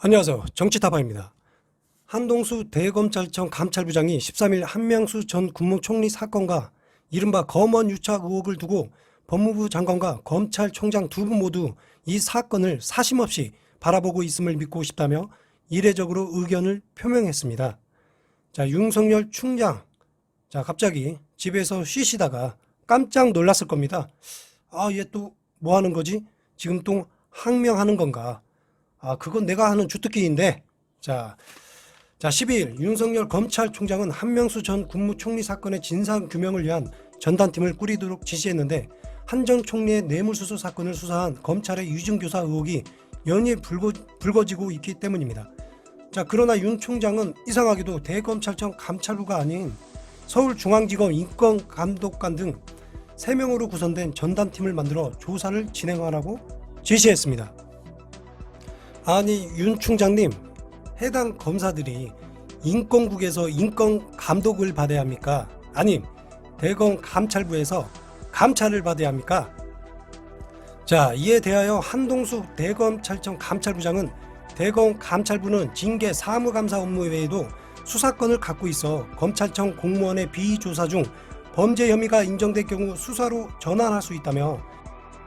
안녕하세요. 정치타파입니다. 한동수 대검찰청 감찰부장이 13일 한명수 전 국무총리 사건과 이른바 검언 유착 의혹을 두고 법무부 장관과 검찰총장 두 분 모두 이 사건을 사심없이 바라보고 있음을 믿고 싶다며 이례적으로 의견을 표명했습니다. 윤석열 총장, 갑자기 집에서 쉬시다가 깜짝 놀랐을 겁니다. 얘 또 뭐 하는 거지? 지금 또 항명하는 건가? 그건 내가 하는 주특기인데. 12일 윤석열 검찰총장은 한명수 전 국무총리 사건의 진상규명을 위한 전담팀을 꾸리도록 지시했는데 한 전 총리의 뇌물수수 사건을 수사한 검찰의 유증교사 의혹이 연이어 불거지고 있기 때문입니다. 그러나 윤 총장은 이상하게도 대검찰청 감찰부가 아닌 서울중앙지검 인권감독관 등 3명으로 구성된 전담팀을 만들어 조사를 진행하라고 지시했습니다. 아니 윤 총장님, 해당 검사들이 인권국에서 인권감독을 받아야 합니까? 아님 대검 감찰부에서 감찰을 받아야 합니까? 이에 대하여 한동수 대검찰청 감찰부장은 대검 감찰부는 징계 사무감사 업무 외에도 수사권을 갖고 있어 검찰청 공무원의 비조사 중 범죄 혐의가 인정될 경우 수사로 전환할 수 있다며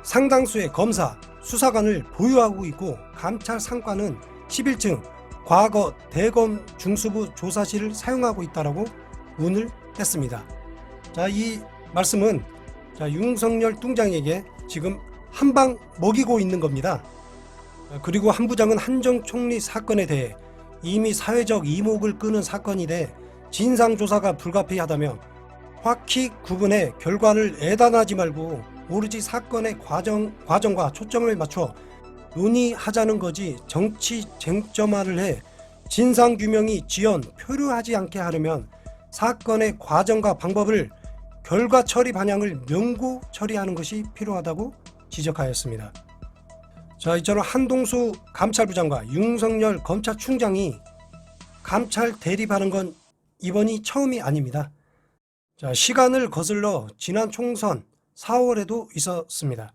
상당수의 검사, 수사관을 보유하고 있고 감찰 상과는 11층 과거 대검 중수부 조사실을 사용하고 있다라고 문을 뗐습니다. 이 말씀은 윤석열 총장에게 지금 한방 먹이고 있는 겁니다. 그리고 한 부장은 한 전 총리 사건에 대해 이미 사회적 이목을 끄는 사건이돼 진상조사가 불가피하다며 확히 구분해 결과를 애단하지 말고 오로지 사건의 과정과 초점을 맞춰 논의하자는 거지 정치 쟁점화를 해 진상규명이 지연, 표류하지 않게 하려면 사건의 과정과 방법을 결과 처리 방향을 명구 처리하는 것이 필요하다고 지적하였습니다. 이처럼 한동수 감찰부장과 윤석열 검찰총장이 감찰 대립하는 건 이번이 처음이 아닙니다. 시간을 거슬러 지난 총선 4월에도 있었습니다.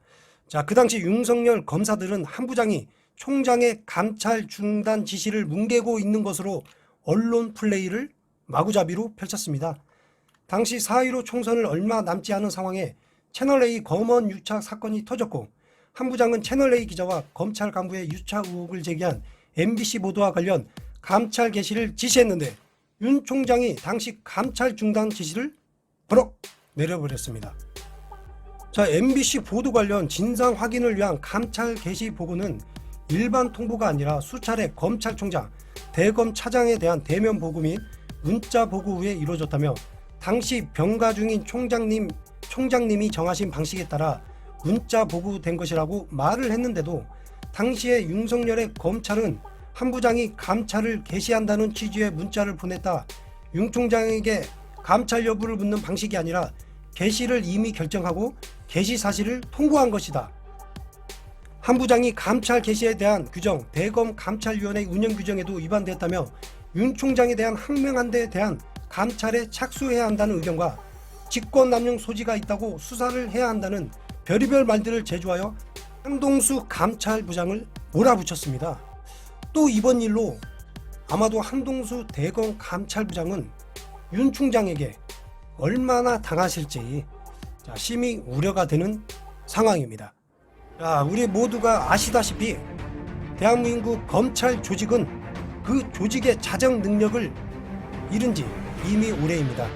그 당시 윤석열 검사들은 한 부장이 총장의 감찰 중단 지시를 뭉개고 있는 것으로 언론 플레이를 마구잡이로 펼쳤습니다. 당시 4.15 총선을 얼마 남지 않은 상황에 채널A 검언 유착 사건이 터졌고 한 부장은 채널A 기자와 검찰 간부의 유착 의혹을 제기한 MBC 보도와 관련 감찰 개시를 지시했는데 윤 총장이 당시 감찰 중단 지시를 버럭 내려버렸습니다. MBC 보도 관련 진상 확인을 위한 감찰 개시 보고는 일반 통보가 아니라 수차례 검찰총장, 대검 차장에 대한 대면 보고 및 문자 보고 후에 이루어졌다며 당시 병가 중인 총장님이 정하신 방식에 따라 문자 보고된 것이라고 말을 했는데도 당시에 윤석열의 검찰은 한 부장이 감찰을 개시한다는 취지의 문자를 보냈다. 윤 총장에게 감찰 여부를 묻는 방식이 아니라 개시를 이미 결정하고 개시 사실을 통보한 것이다. 한 부장이 감찰 개시에 대한 규정, 대검 감찰위원회 운영 규정에도 위반됐다며 윤 총장에 대한 항명한 데에 대한 감찰에 착수해야 한다는 의견과 직권남용 소지가 있다고 수사를 해야 한다는 별의별 말들을 제조하여 한동수 감찰부장을 몰아붙였습니다. 또 이번 일로 아마도 한동수 대검 감찰부장은 윤 총장에게 얼마나 당하실지 심히 우려가 되는 상황입니다. 우리 모두가 아시다시피 대한민국 검찰 조직은 그 조직의 자정 능력을 잃은 지 이미 오래입니다.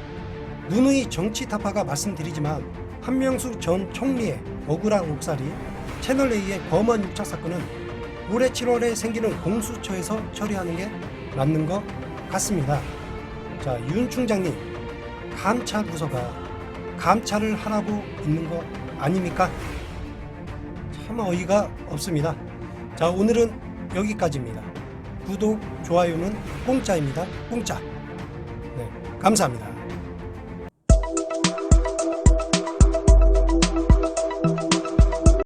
누누이 정치타파가 말씀드리지만 한명수 전 총리의 억울한 옥살이 채널A의 검언 유착 사건은 올해 7월에 생기는 공수처에서 처리하는 게 맞는 것 같습니다. 윤 총장님, 감찰부서가 감찰을 하라고 있는 거 아닙니까? 참 어이가 없습니다. 오늘은 여기까지입니다. 구독, 좋아요는 공짜입니다. 공짜. 감사합니다.